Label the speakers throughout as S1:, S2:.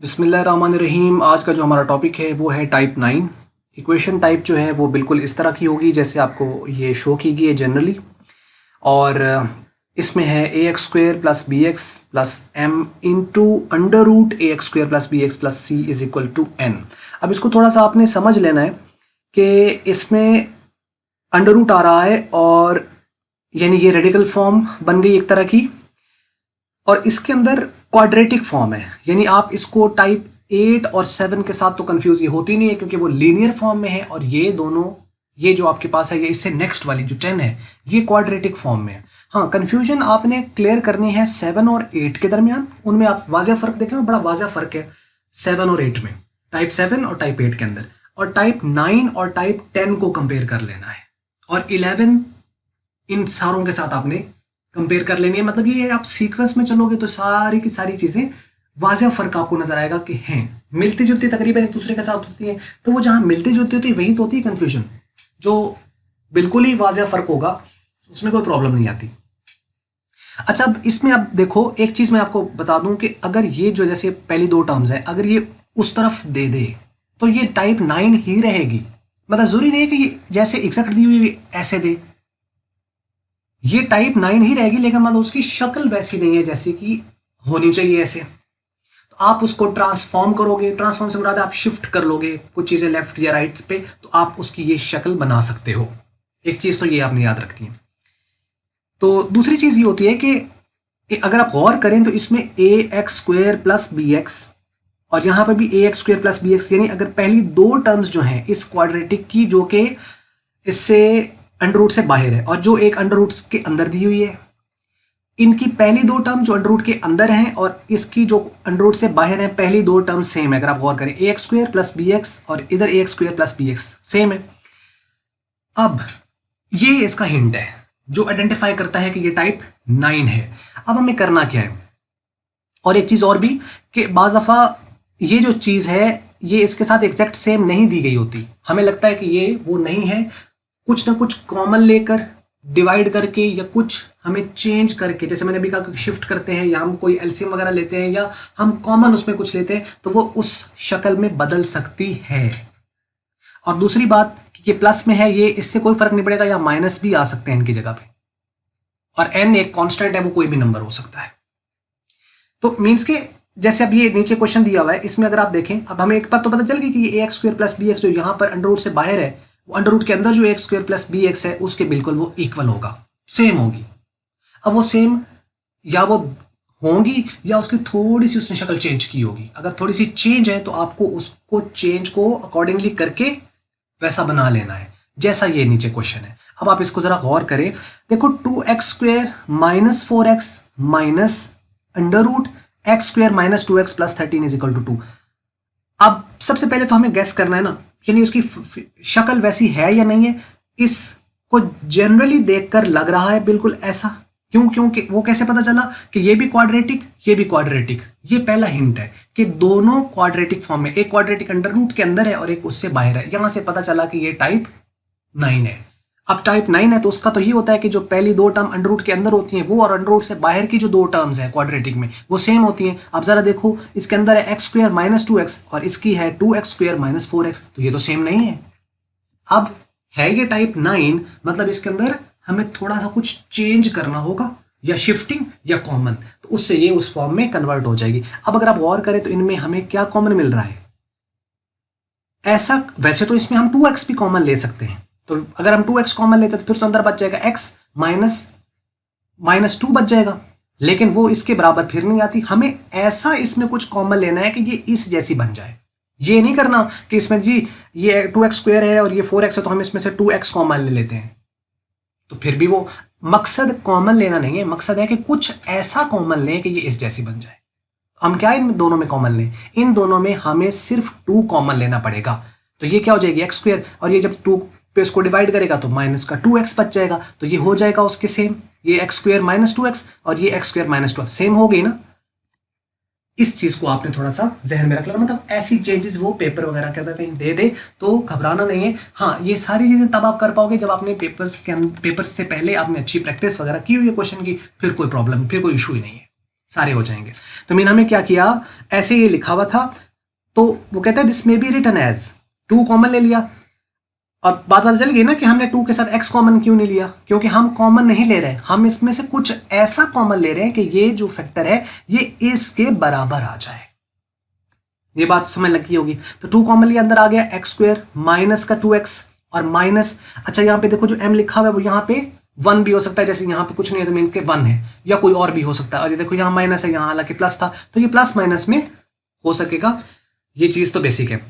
S1: बिस्मिल्लाहिर्रहमानिर्रहीम। आज का जो हमारा टॉपिक है वो है टाइप 9। इक्वेशन टाइप जो है वो बिल्कुल इस तरह की होगी जैसे आपको ये शो की गई है जनरली। और इसमें है a x square plus b x plus m into under root a x square plus b x plus c is equal to n. अब इसको थोड़ा सा आपने समझ लेना है कि इसमें अंडर रूट आ रहा है और यानी ये रेडिकल फॉर्म बन गई एक तरह की, और इसके अंदर क्वाड्रेटिक फॉर्म है। यानी आप इसको टाइप 8 और 7 के साथ तो कंफ्यूज ये होती नहीं है क्योंकि वो लीनियर फॉर्म में है, और ये दोनों, ये जो आपके पास है ये इससे नेक्स्ट वाली जो 10 है ये क्वाड्रेटिक फॉर्म में है। हाँ, कंफ्यूजन आपने क्लियर करनी है 7 और 8 के दरमियान। उनमें आप वाज़ेह फ़र्क देख लो, बड़ा वाज़ेह फ़र्क है 7 और 8 में, टाइप 7 और टाइप 8 के अंदर। और टाइप 9 और टाइप 10 को कंपेयर कर लेना है, और 11 इन सारों के साथ आपने कंपेयर कर लेनी है। मतलब ये आप सीक्वेंस में चलोगे तो सारी की सारी चीज़ें वाज़ेह फ़र्क आपको नजर आएगा कि हैं मिलती जुलती तकरीबन एक दूसरे के साथ होती है। तो वो जहाँ मिलती जुलती होती है वहीं तो होती है कन्फ्यूजन। जो बिल्कुल ही वाज़ेह फ़र्क होगा उसमें कोई प्रॉब्लम नहीं आती। अच्छा, अब इसमें आप देखो, एक चीज़ मैं आपको बता दूं कि अगर ये जो जैसे पहली दो टर्म्स है अगर ये उस तरफ दे दे तो ये टाइप 9 ही रहेगी। मतलब ज़रूरी नहीं है कि ये जैसे एग्जैक्ट दी हुई ऐसे दे, ये टाइप 9 ही रहेगी, लेकिन मतलब उसकी शक्ल वैसी नहीं है जैसे कि होनी चाहिए ऐसे। तो आप उसको ट्रांसफॉर्म करोगे, ट्रांसफॉर्म से मुराद है आप शिफ्ट कर लोगे कुछ चीज़ें लेफ्ट या राइट पे, तो आप उसकी ये शक्ल बना सकते हो। एक चीज़ तो ये आपने याद रखनी है। तो दूसरी चीज़ ये होती है कि अगर आप गौर करें तो इसमें a x square plus b x और यहाँ पर भी a x square plus b x, यानी अगर पहली दो टर्म्स जो हैं इस क्वाड्रेटिक की जो कि इससे अंडर रूट से बाहर है और जो एक अंडर रूट के अंदर दी हुई है, इनकी पहली दो टर्म जो अंडर रूट के अंदर हैं और इसकी जो अंडर रूट से बाहर है पहली दो टर्म सेम है। अगर आप गौर करें a x square plus b x और इधर a x square plus b x same है। अब ये इसका हिंट है जो आइडेंटिफाई करता है कि ये टाइप 9 है। अब हमें करना क्या है, और एक चीज और भी कि बाज़ दफा ये जो चीज है ये इसके साथ एग्जैक्ट सेम नहीं दी गई होती, हमें लगता है कि ये वो नहीं है, कुछ ना कुछ कॉमन लेकर डिवाइड करके या कुछ हमें चेंज करके, जैसे मैंने अभी कहा शिफ्ट करते हैं या हम कोई एलसीएम वगैरह लेते हैं या हम कॉमन उसमें कुछ लेते हैं तो वो उस शक्ल में बदल सकती है। और दूसरी बात कि ये प्लस में है, ये इससे कोई फर्क नहीं पड़ेगा, या माइनस भी आ सकते हैं इनकी जगह पे, और एन एक कांस्टेंट है, वो कोई भी नंबर हो सकता है। तो मीन्स के जैसे अब ये नीचे क्वेश्चन दिया हुआ है इसमें अगर आप देखें, अब हमें एक बात तो पता चल गई कि ये a x square plus b x जो यहाँ पर अंडर रूट से बाहर है वो अंडर रूट के अंदर जो x square plus b x है उसके बिल्कुल वो इक्वल होगा, सेम होगी। अब वो सेम या वो होंगी या उसकी थोड़ी सी उसने शक्ल चेंज की होगी। अगर थोड़ी सी चेंज है तो आपको उसको चेंज को अकॉर्डिंगली करके वैसा बना लेना है जैसा ये नीचे क्वेश्चन है। अब आप इसको जरा गौर करें, देखो 2x square minus 4x minus under root x square minus 2x plus 13 is equal to 2। अब सबसे पहले तो हमें गैस करना है ना, यानी उसकी शक्ल वैसी है या नहीं है। इसको जनरली देखकर लग रहा है बिल्कुल ऐसा। क्यों? क्योंकि वो कैसे पता चला कि ये भी क्वाड्रेटिक ये भी क्वाड्रेटिक। ये पहला हिंट है कि दोनों क्वाड्रेटिक फॉर्म में, एक क्वाड्रेटिक अंडर रूट के अंदर है और एक उससे बाहर है। यहां से पता चला कि ये टाइप 9 है। अब टाइप 9 है तो उसका तो ये होता है कि जो पहली दो टर्म अंडर रूट के अंदर होती हैं वो और अंडर रूट से बाहर की जो दो टर्म्स हैं क्वाड्रेटिक में वो सेम होती हैं। अब जरा देखो, इसके अंदर है एक्स स्क्वेयर माइनस 2x और इसकी है 2x स्क्वेयर माइनस 4x, तो ये तो सेम नहीं है। अब है ये टाइप 9, मतलब इसके अंदर हमें थोड़ा सा कुछ चेंज करना होगा, या शिफ्टिंग या कॉमन, तो उससे ये उस फॉर्म में कन्वर्ट हो जाएगी। अब अगर आप गौर करें तो इनमें हमें क्या कॉमन मिल रहा है, ऐसा वैसे तो इसमें हम 2x भी कॉमन ले सकते हैं, तो अगर हम 2x कॉमन लेते तो फिर तो अंदर बच जाएगा x माइनस 2 बच जाएगा, लेकिन वो इसके बराबर फिर नहीं आती। हमें ऐसा इसमें कुछ कॉमन लेना है कि ये इस जैसी बन जाए। ये नहीं करना कि इसमें जी ये 2x स्क्वायर है और ये 4x है तो हम इसमें से 2x कॉमन ले लेते हैं, तो फिर भी वो मकसद कॉमन लेना नहीं है, मकसद है कि कुछ ऐसा कॉमन लें कि ये इस जैसी बन जाए। हम क्या इन दोनों में कॉमन लें, इन दोनों में हमें सिर्फ 2 कॉमन लेना पड़ेगा। तो ये क्या हो जाएगी एक्स स्क्वायर, और ये जब 2 पे इसको डिवाइड करेगा तो माइनस का 2x बच जाएगा, तो ये हो जाएगा उसके सेम, ये एक्स स्क्वायर माइनस 2x और ये एक्स स्क्वायर माइनस 2 सेम हो गई ना। इस चीज को आपने थोड़ा सा जहन में रख लेना, मतलब ऐसी चेंजेस वो पेपर वगैरह के अंदर कहीं दे दे तो घबराना नहीं है। हाँ, ये सारी चीजें तब आप कर पाओगे जब आपने पेपर्स से पहले आपने अच्छी प्रैक्टिस वगैरह की हुई है क्वेश्चन की, फिर कोई प्रॉब्लम, फिर कोई इशू ही नहीं है। सारे हो जाएंगे। तो मीन हमें क्या किया, ऐसे ये लिखा हुआ था तो वो कहता है this may be written as, 2 common ले लिया और बात पता चल गई ना कि हमने 2 के साथ x कॉमन क्यों नहीं लिया, क्योंकि हम कॉमन नहीं ले रहे, हम इसमें से कुछ ऐसा कॉमन ले रहे हैं कि ये जो फैक्टर है ये इसके बराबर आ जाए। ये बात समझ लगी होगी। तो 2 कॉमन लिया, अंदर आ गया x² माइनस का 2x और माइनस, अच्छा यहाँ पे देखो जो m लिखा हुआ है वो यहाँ पे 1 भी हो सकता है, जैसे यहाँ पे कुछ नहीं है तो मीन के 1 है, या कोई और भी हो सकता है। और ये देखो यहाँ माइनस है, यहाँ हालांकि प्लस था, तो ये प्लस माइनस में हो सकेगा, ये चीज तो बेसिक है।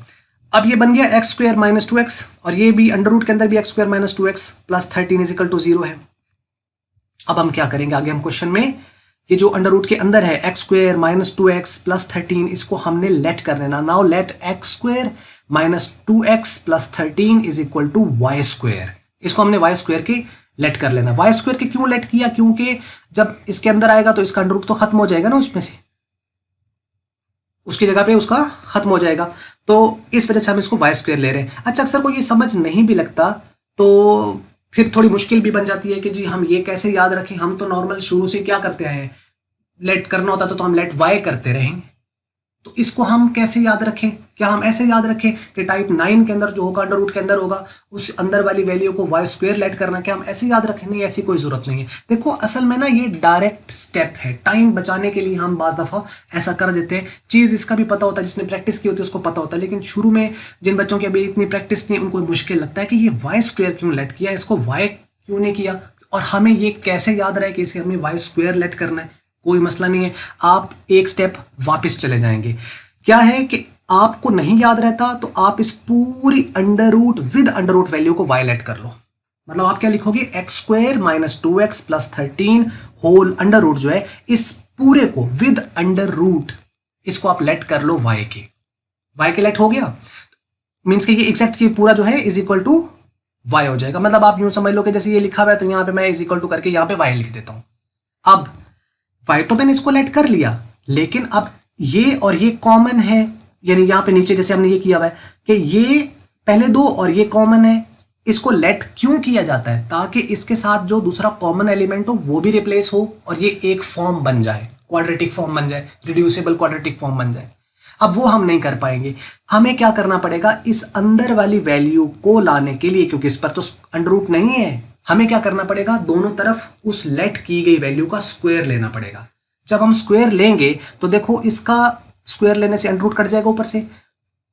S1: अब ये बन गया x² माइनस 2x और ये भी अंडर रूट के अंदर भी x² minus 2x plus 13 is equal to 0 है। अब हम क्या करेंगे आगे, हम क्वेश्चन में ये जो अंडर रूट के अंदर है x² माइनस 2x प्लस 13, इसको हमने लेट कर लेना। Now let x² minus 2x plus 13 is equal to y², इसको हमने y² के लेट कर लेना। y² के क्यों लेट किया, क्योंकि जब इसके अंदर आएगा तो इसका अंडर रूट तो खत्म हो जाएगा ना, उसमें से उसकी जगह पे उसका खत्म हो जाएगा, तो इस वजह से हम इसको y² ले रहे हैं। अच्छा, अक्सर को ये समझ नहीं भी लगता तो फिर थोड़ी मुश्किल भी बन जाती है कि जी हम ये कैसे याद रखें। हम तो नॉर्मल शुरू से क्या करते हैं, लेट करना होता तो हम लेट y करते रहेंगे, तो इसको हम कैसे याद रखें, क्या हम ऐसे याद रखें कि टाइप 9 के अंदर जो होगा अंडर रूट के अंदर होगा उस अंदर वाली वैल्यू को y² लेट करना, क्या हम ऐसे याद रखें? नहीं, ऐसी कोई जरूरत नहीं है। देखो असल में ना ये डायरेक्ट स्टेप है, टाइम बचाने के लिए हम बाज दफा ऐसा कर देते हैं। चीज इसका भी पता होता है, जिसने प्रैक्टिस की होती है उसको पता होता है, लेकिन शुरू में जिन बच्चों की अभी इतनी प्रैक्टिस नहीं उनको मुश्किल लगता है कि ये y² क्यों लेट किया, इसको y क्यों नहीं किया, और हमें ये कैसे याद रहे कि इसे हमें y² लेट करना है। कोई मसला नहीं है, आप एक स्टेप वापस चले जाएंगे। क्या है कि आपको नहीं याद रहता तो आप इस पूरी under root with under root value को y लेट कर लो। मतलब आप क्या लिखोगे, x² minus 2x plus 13 whole under root जो है इस पूरे को विद अंडर रूट इसको आप लेट कर लो y के लेट हो गया, मीन्स कि ये एग्जैक्ट ये पूरा जो है इज इक्वल टू y हो जाएगा। मतलब आप यूं समझ लो कि जैसे ये लिखा हुआ है तो यहां पे मैं इज इक्वल टू करके यहां पे y लिख देता हूं। अब y तो मैंने इसको लेट कर लिया, लेकिन अब ये और ये कॉमन है, यानी यहां पे नीचे जैसे हमने ये किया हुआ है कि ये पहले 2 और ये कॉमन है, इसको लेट क्यों किया जाता है, ताकि इसके साथ जो दूसरा कॉमन एलिमेंट हो वो भी रिप्लेस हो और ये एक फॉर्म बन जाए, क्वाड्रेटिक फॉर्म बन जाए, रिड्यूसिबल क्वाड्रेटिक फॉर्म बन जाए। अब वो हम नहीं कर पाएंगे, हमें क्या करना पड़ेगा, इस अंदर वाली वैल्यू को लाने के लिए, क्योंकि इस पर तो अंडर रूट नहीं है, हमें क्या करना पड़ेगा, दोनों तरफ उस लेट की गई वैल्यू का स्क्वायर लेना पड़ेगा। जब हम स्क्वायर लेंगे तो देखो इसका स्क्वायर लेने से अंडर रूट कट जाएगा ऊपर से,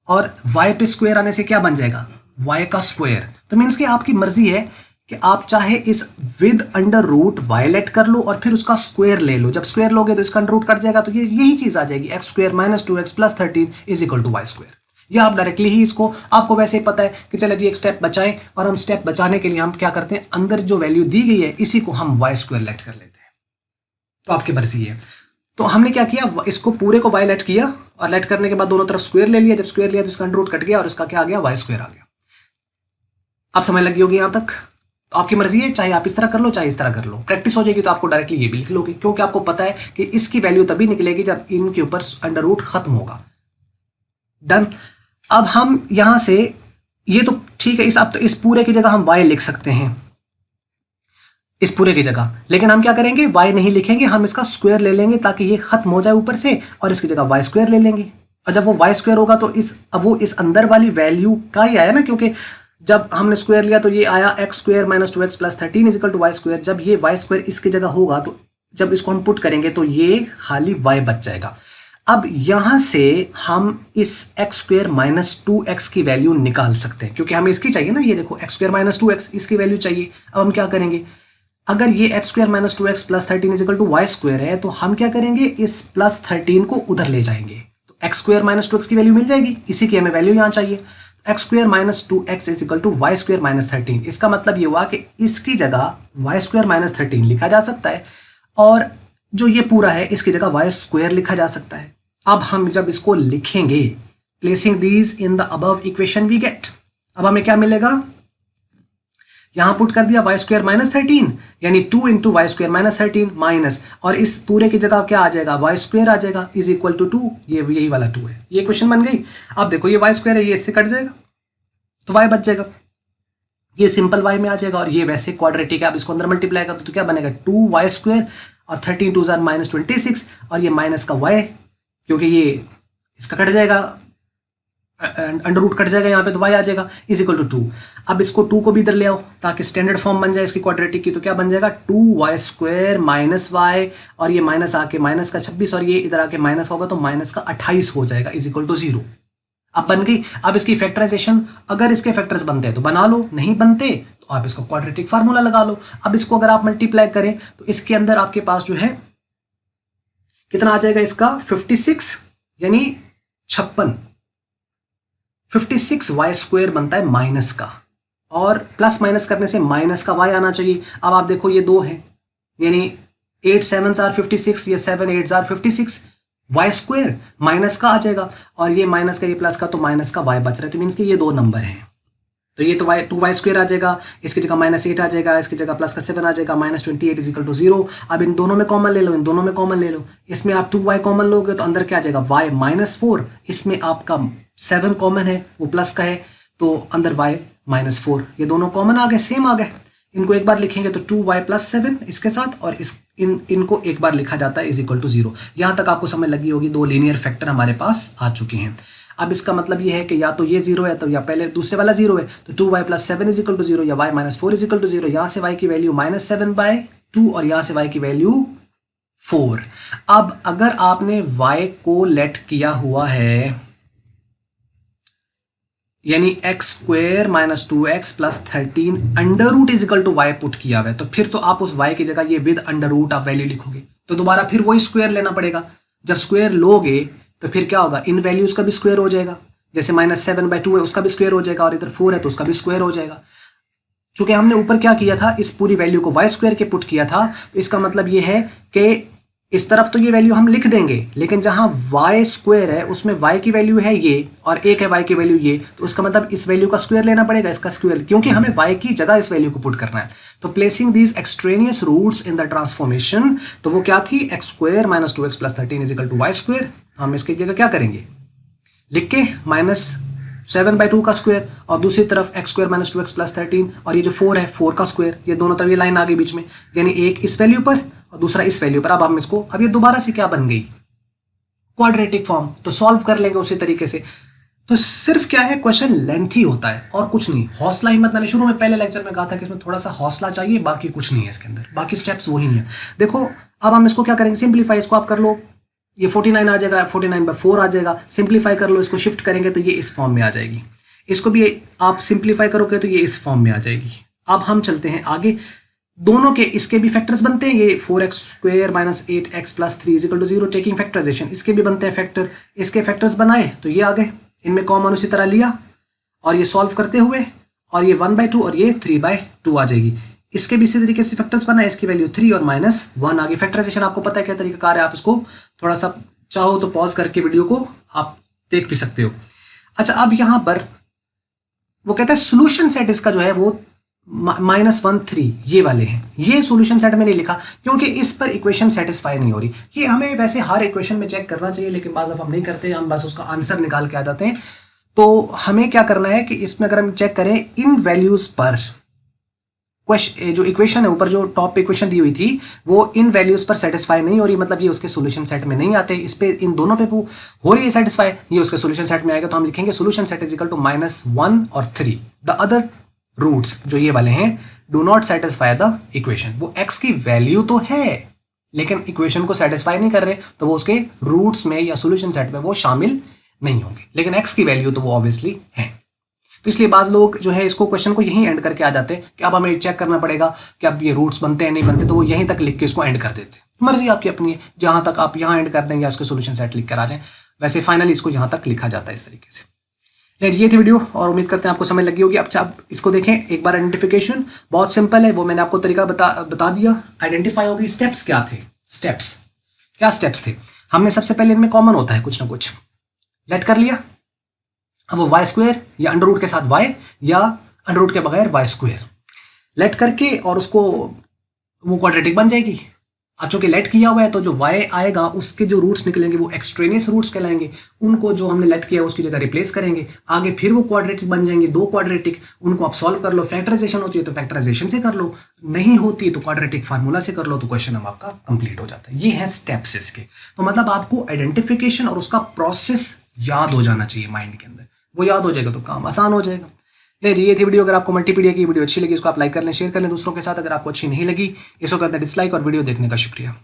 S1: और y पे स्क्वायर आने से क्या बन जाएगा, y का स्क्वायर। तो मीन्स कि आपकी मर्जी है कि आप चाहे इस with under root y let कर लो और फिर उसका स्क्वायर ले लो। जब स्क्वायर लोगे तो इसका अंडर रूट कट जाएगा, तो ये यही चीज आ जाएगी, x² minus 2x plus 13 is equal to y²। या आप डायरेक्टली ही इसको, आपको वैसे ही पता है कि चलो जी एक स्टेप बचाएं, और हम स्टेप बचाने के लिए हम क्या करते हैं, अंदर जो वैल्यू दी गई है इसी को हम y² लेट कर लेते हैं। तो आपकी मर्जी है। तो हमने क्या किया, इसको पूरे को y लेट किया और लेट करने के बाद दोनों तरफ स्क्वायर ले लिया। जब स्क्वायर लिया तो इसका अंडर रूट कट गया और इसका क्या आ गया, y² आ गया। आप समझ लगी होगी यहां तक। तो आपकी मर्जी है, चाहे आप इस तरह कर लो चाहे इस तरह कर लो। प्रैक्टिस हो जाएगी तो आपको डायरेक्टली ये भी लिख लोगे, क्योंकि आपको पता है कि इसकी वैल्यू तभी निकलेगी जब इनके ऊपर अंडर रूट खत्म होगा। डन। अब हम यहां से ये तो ठीक है, अब तो इस पूरे की जगह हम y लिख सकते हैं, इस पूरे की जगह, लेकिन हम क्या करेंगे, y नहीं लिखेंगे, हम इसका स्क्वायर ले लेंगे ताकि ये खत्म हो जाए ऊपर से, और इसकी जगह y² ले लेंगे। और जब वो y² होगा तो अब वो इस अंदर वाली वैल्यू का ही आया ना, क्योंकि जब हमने स्क्वायर लिया तो ये आया x² minus 2x plus 13 is equal to y²। जब ये y² इसकी जगह होगा तो जब इसको हम पुट करेंगे तो ये खाली y बच जाएगा। अब यहां से हम इस x² माइनस 2x की वैल्यू निकाल सकते हैं, क्योंकि हमें इसकी चाहिए ना, ये देखो x² माइनस 2x इसकी वैल्यू चाहिए। अब हम क्या करेंगे, अगर ये x² minus 2x plus 13 is equal to y² है तो हम क्या करेंगे, इस प्लस 13 को उधर ले जाएंगे, तो x² माइनस 2x की वैल्यू मिल जाएगी, इसी की हमें वैल्यू यहां चाहिए। x² minus 2x is equal to y² minus 13। इसका मतलब ये हुआ कि इसकी जगह y² माइनस 13 लिखा जा सकता है, और जो ये पूरा है इसकी जगह y² लिखा जा सकता है। अब हम जब इसको लिखेंगे, placing these in the above equation we get, अब हमें क्या मिलेगा, यहां पुट कर दिया y² माइनस 13, यानी 2 इंटू y² माइनस 13 माइनस, और इस पूरे की जगह क्या आ जाएगा, y² आ जाएगा इज इक्वल टू 2, ये यही वाला 2 है, ये क्वेश्चन बन गई। अब देखो ये y² है, ये इससे कट जाएगा तो y बच जाएगा, ये सिंपल y में आ जाएगा, और ये वैसे क्वाड्रेटिक है, अब इसको अंदर मल्टीप्लाई कर दो तो क्या बनेगा, 2y² और 13 2 माइनस 26, और ये माइनस का y, क्योंकि ये इसका कट जाएगा, अंडर रूट कट जाएगा यहाँ पे, तो y आ जाएगा इज इक्वल टू 2। अब इसको 2 को भी इधर ले आओ ताकि स्टैंडर्ड फॉर्म बन जाए इसकी क्वाड्रेटिक की, तो क्या बन जाएगा 2y² माइनस y, और ये माइनस आके माइनस का 26 और ये इधर आके माइनस होगा तो माइनस का 28 हो जाएगा इज इक्वल टू 0। अब बन गई। अब इसकी फैक्टराइजेशन, अगर इसके फैक्टर्स बनते हैं तो बना लो, नहीं बनते तो आप इसको क्वाड्रेटिक फार्मूला लगा लो। अब इसको अगर आप मल्टीप्लाई करें तो इसके अंदर आपके पास जो है कितना आ जाएगा इसका 56 यानी 56, 56y² बनता है माइनस का, और प्लस माइनस करने से माइनस का y आना चाहिए। अब आप देखो ये 2 है, यानी 8 7s are 56, ये 7 8s are 56, y² माइनस का आ जाएगा, और ये माइनस का ये प्लस का, तो माइनस का y बच रहा है, तो मीन्स कि ये 2 नंबर हैं, तो ये तो 2y² आ जाएगा, इसकी जगह -8 आ जाएगा, इसकी जगह प्लस का 7 आ जाएगा, -28 इज इक्वल टू 0। अब इन दोनों में कॉमन ले लो, इन दोनों में कॉमन ले लो, इसमें आप 2y कॉमन लोगे तो अंदर क्या आ जाएगा y -4, इसमें आपका 7 कॉमन है, वो प्लस का है, तो अंदर y -4, ये दोनों कॉमन आ गए, सेम आ गए। इनको एक बार लिखेंगे तो 2y + 7 इसके साथ, और इनको एक बार लिखा जाता है इज इक्वल टू 0। यहाँ तक आपको समझ लगी होगी, 2 लीनियर फैक्टर हमारे पास आ चुके हैं। अब इसका मतलब ये है कि या तो ये 0 है, तो या पहले दूसरे वाला 0 है, तो 2y + 7 इज इक्वल टू 0, या y -4 इज इक्वल टू 0। यहाँ से y की वैल्यू -7/2 और यहाँ से y की वैल्यू 4। अब अगर आपने y को लेट किया हुआ है, यानी x² - 2x + 13 under root is equal to y put किया हुआ है, तो फिर तो आप उस y की जगह ये विद अंडर रूट आप वैल्यू लिखोगे, तो दोबारा फिर वही स्क्वायर लेना पड़ेगा। जब स्क्वायर लोगे तो फिर क्या होगा, इन वैल्यूज का भी स्क्वायर हो जाएगा, जैसे -7/2 है उसका भी स्क्वायर हो जाएगा, और इधर 4 है तो उसका भी स्क्वायर हो जाएगा। चूंकि हमने ऊपर क्या किया था, इस पूरी वैल्यू को y² के पुट किया था, तो इसका मतलब ये है कि इस तरफ तो ये वैल्यू हम लिख देंगे, लेकिन जहां y² है उसमें y की वैल्यू है ये और एक है y की वैल्यू ये, तो उसका मतलब इस वैल्यू का स्क्वायर लेना पड़ेगा, इसका स्क्वायर, क्योंकि हमें y की जगह इस वैल्यू को पुट करना है। तो placing these extraneous roots in the transformation, तो वो क्या थी, x² - 2x + 13 is equal to y²। हम इसकी जगह क्या करेंगे, लिख के -7/2 का स्क्वायर, और दूसरी तरफ x² - 2x + 13, और ये जो 4 है 4 का स्क्वायर, ये दोनों तरफ ये लाइन आ गई बीच में, यानी एक इस वैल्यू पर और दूसरा इस वैल्यू पर। अब हम इसको, अब ये दोबारा से क्या बन गई, क्वाड्रेटिक फॉर्म, तो सॉल्व कर लेंगे उसी तरीके से। तो सिर्फ क्या है, क्वेश्चन लेंथी होता है और कुछ नहीं। हौसला हिम्मत, मैंने शुरू में पहले लेक्चर में कहा था कि इसमें थोड़ा सा हौसला चाहिए, बाकी कुछ नहीं है इसके अंदर, बाकी स्टेप्स वही है। देखो अब हम इसको क्या करेंगे, सिंप्लीफाई, इसको आप कर लो, ये 49 आ जाएगा, 49/4 आ जाएगा, सिंप्लीफाई कर लो, इसको शिफ्ट करेंगे तो ये इस फॉर्म में आ जाएगी, इसको भी आप सिंप्लीफाई करोगे तो ये इस फॉर्म में आ जाएगी। अब हम चलते हैं आगे, दोनों के इसके भी फैक्टर्स बनते हैं, ये 4x² - 8x + 3 is equal to 0, taking factorisation, इसके भी बनते हैं फैक्टर, इसके फैक्टर्स बनाए तो ये आ गए, इनमें कॉमन उसी तरह लिया, और ये सॉल्व करते हुए, और ये 1/2 और ये 3/2 आ जाएगी। इसके भी इसी तरीके से फैक्टर्स बनाए, इसकी वैल्यू 3 और -1 आ गई। फैक्टराइजेशन आपको पता है क्या तरीका है, आप इसको थोड़ा सा चाहो तो पॉज करके वीडियो को आप देख भी सकते हो। अच्छा, अब यहां पर वो कहता है सोल्यूशन सेट इसका जो है वो -1 3 ये वाले हैं, ये सोल्यूशन सेट में नहीं लिखा क्योंकि इस पर इक्वेशन सेटिस्फाई नहीं हो रही। ये हमें वैसे हर इक्वेशन में चेक करना चाहिए, लेकिन बाज़ दफ़ा हम नहीं करते, हम बस उसका आंसर निकाल के आ जाते हैं। तो हमें क्या करना है कि इसमें अगर हम चेक करें इन वैल्यूज पर, जो इक्वेशन है ऊपर जो टॉप पे इक्वेशन दी हुई थी वो इन वैल्यूज पर सेटिस्फाई नहीं हो रही, मतलब ये उसके सोल्यूशन सेट में नहीं आते। इस पे इन दोनों पे वो हो रही है सेटिस्फाई, ये उसके सोल्यूशन सेट में आएगा, तो हम लिखेंगे solution set is equal to -1 और 3। द अदर रूट्स जो ये वाले हैं do not satisfy the equation, वो x की वैल्यू तो है लेकिन इक्वेशन को सेटिस्फाई नहीं कर रहे, तो वो उसके रूट्स में या सोल्यूशन सेट में वो शामिल नहीं होंगे, लेकिन x की वैल्यू तो वो ऑब्वियसली है। तो इसलिए बाज लोग जो है इसको क्वेश्चन को यहीं एंड करके आ जाते हैं कि अब हमें चेक करना पड़ेगा कि अब ये रूट्स बनते हैं नहीं बनते, तो वो यहीं तक लिख के इसको एंड कर देते। मर्जी आपकी अपनी है, जहां तक आप यहाँ एंड कर देंगे या उसके सोल्यूशन सेट लिख कर आ जाए, वैसे फाइनली इसको यहाँ तक लिखा जाता है इस तरीके से। ये थी वीडियो और उम्मीद करते हैं आपको समझ लगी होगी। अब आप इसको देखें एक बार, आइडेंटिफिकेशन बहुत सिंपल है, वो मैंने आपको तरीका बता दिया। आइडेंटिफाई होगी, स्टेप्स क्या थे, क्या स्टेप्स थे, हमने सबसे पहले इनमें कॉमन होता है कुछ ना कुछ, लेट कर लिया, अब वो y² या अंडर रूट के साथ y या अंडर रूट के बगैर y² लेट करके और उसको वो क्वाड्रेटिक बन जाएगी। अब चूंकि लेट किया हुआ है तो जो y आएगा उसके जो रूट्स निकलेंगे वो एक्सट्रेनियस रूट्स कहलाएंगे, उनको जो हमने लेट किया उसकी जगह रिप्लेस करेंगे, आगे फिर वो क्वाड्रेटिक बन जाएंगे, 2 क्वाड्रेटिक, उनको आप सॉल्व कर लो। फैक्टराइजेशन होती है तो फैक्टराइजेशन से कर लो, नहीं होती तो क्वाड्रेटिक फार्मूला से कर लो, तो क्वेश्चन अब आपका कंप्लीट हो जाता है। ये है स्टेप्स इसके। तो मतलब आपको आइडेंटिफिकेशन और उसका प्रोसेस याद हो जाना चाहिए माइंड के अंदर, वो याद हो जाएगा तो काम आसान हो जाएगा। ले जी, ये थी वीडियो। अगर आपको मल्टीपीडिया की वीडियो अच्छी लगी इसको आप लाइक कर लें, शेयर कर लें दूसरों के साथ। अगर आपको अच्छी नहीं लगी इसको करते डिसलाइक, और वीडियो देखने का शुक्रिया।